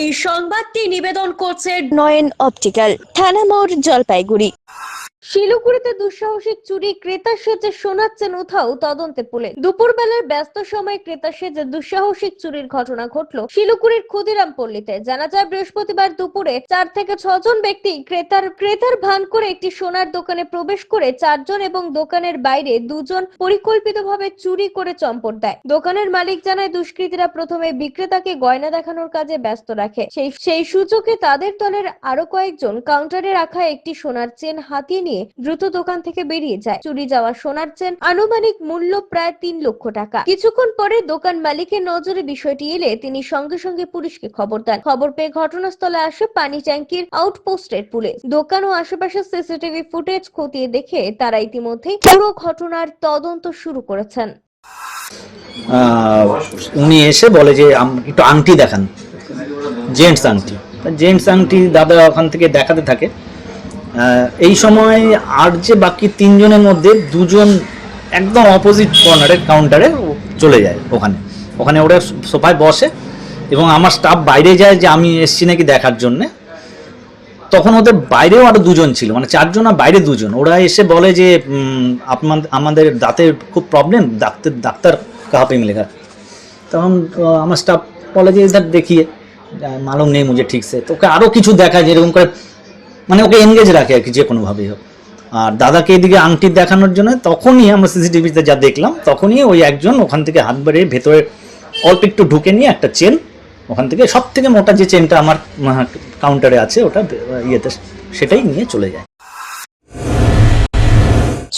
এই সংবাদটি নিবেদন করছে নয়ন অপটিক্যাল, থানা মোড়, জলপাইগুড়ি। শিলিগুড়িতে দুঃসাহসিক চুরি, ক্রেতা সেজে শোনাচ্ছেন উধাও, তদন্তে পুলিশ। দুপুরবেলার ব্যস্ত সময়ে ক্রেতা সেজে দুঃসাহসিক চুরির ঘটনা ঘটল শিলিগুড়ির ক্ষুদিরাম পল্লীতে। জানা যায়, বৃহস্পতিবার দুপুরে 4 থেকে 6 জন ব্যক্তি ক্রেতার ভান করে একটি সোনার দোকানে প্রবেশ করে 4 জন এবং দোকানের বাইরে 2 জন পরিকল্পিতভাবে চুরি করে চম্পট দেয়। দোকানের মালিক জানায়, দুষ্কৃতীরা প্রথমে বিক্রেতাকে গয়না দেখানোর কাজে ব্যস্ত রাখে। সেই সুযোগে তাদের দলের আরো কয়েকজন কাউন্টারে রাখা একটি সোনার চেন হাতিয়ে নিয়ে দ্রুত দোকান থেকে বেরিয়ে যায়। চুরি যাওয়া সোনার চেন আনুমানিক মূল্য প্রায় 3 লক্ষ টাকা। কিছুক্ষণ পরে দোকান মালিকের নজরে বিষয়টি এলে তিনি সঙ্গে সঙ্গে পুলিশকে খবর দেন। খবর পেয়ে ঘটনাস্থলে আসে পানি ট্যাঙ্কির আউটপোস্টের পুলিশ। দোকান ও আশেপাশের সিসিটিভি ফুটেজ খতিয়ে দেখে তারা ইতিমধ্যেই পুরো ঘটনার তদন্ত শুরু করেছেন। উনি এসে বলে যে একটু আংটি দেখান, জেন্টস আংটি দাদা ওখান থেকে দেখাতে থাকে। এই সময় আর যে বাকি 3 জনের মধ্যে 2 জন একদম অপোজিট কাউন্টারে চলে যায়। ওখানে ওরা সোফায় বসে এবং আমার স্টাফ বাইরে যায় যে আমি এসছি নাকি দেখার জন্যে। তখন ওদের বাইরেও আরো 2 জন ছিল, মানে 4 জন আর বাইরে 2 জন। ওরা এসে বলে যে আমাদের দাঁতের খুব প্রবলেম, ডাক্তার কাহা পে মিলেগা। তখন আমার স্টাফ বলে যে ইধার দেখিয়ে, মালুম নেই মুঝে ঠিক সে। তো ওকে আরও কিছু দেখায়, যেরকম করে মানে ওকে এনগেজ রাখে আর কি, যে কোনোভাবেই হোক। আর দাদাকে এদিকে আংটি দেখানোর জন্য তখনই আমরা সিসিটিভিতে যা দেখলাম, তখনই ওই একজন ওখান থেকে হাত বাড়িয়ে ভেতরে অল্প একটু ঢুকে নিয়ে একটা চেন, ওখান থেকে সব থেকে মোটা যে চেনটা আমার কাউন্টারে আছে ওটা ইয়েতে, সেটাই নিয়ে চলে যায়।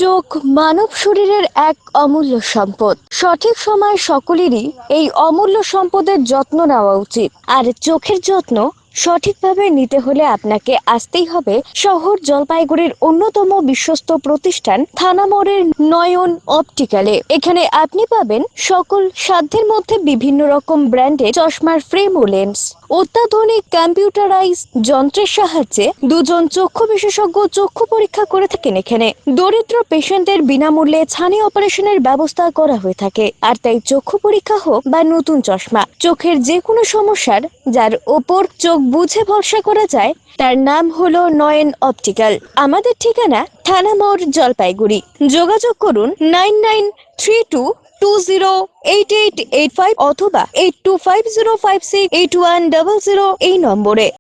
চোখ মানব শরীরের এক অমূল্য সম্পদ। সঠিক সময় সকলেরই এই অমূল্য সম্পদের যত্ন নেওয়া উচিত। আর চোখের যত্ন সঠিকভাবে নিতে হলে আপনাকে আসতেই হবে শহর জলপাইগুড়ির অন্যতম বিশ্বস্ত প্রতিষ্ঠান থানা মোড়ের নয়ন অপটিক্যালে। এখানে আপনি পাবেন সকল সাধ্যের মধ্যে বিভিন্ন রকম ব্র্যান্ডের চশমার ফ্রেম ও লেন্স। অত্যাধুনিক কম্পিউটারাইজ যন্ত্রের সাহায্যে 2 জন চক্ষু বিশেষজ্ঞ চক্ষু পরীক্ষা করে থাকেন এখানে। দরিদ্র পেশেন্টদের বিনামূল্যে ছানি অপারেশনের ব্যবস্থা করা হয়ে থাকে। আর তাই চক্ষু পরীক্ষা হোক বা নতুন চশমা, চোখের যে কোনো সমস্যার যার ওপর চোখ বুঝে ভরসা করা যায়, তার নাম হলো নয়ন অপটিক্যাল। আমাদের ঠিকানা থানা মোড়, জলপাইগুড়ি। যোগাযোগ করুন 9932208885 অথবা 8250568100 এই নম্বরে।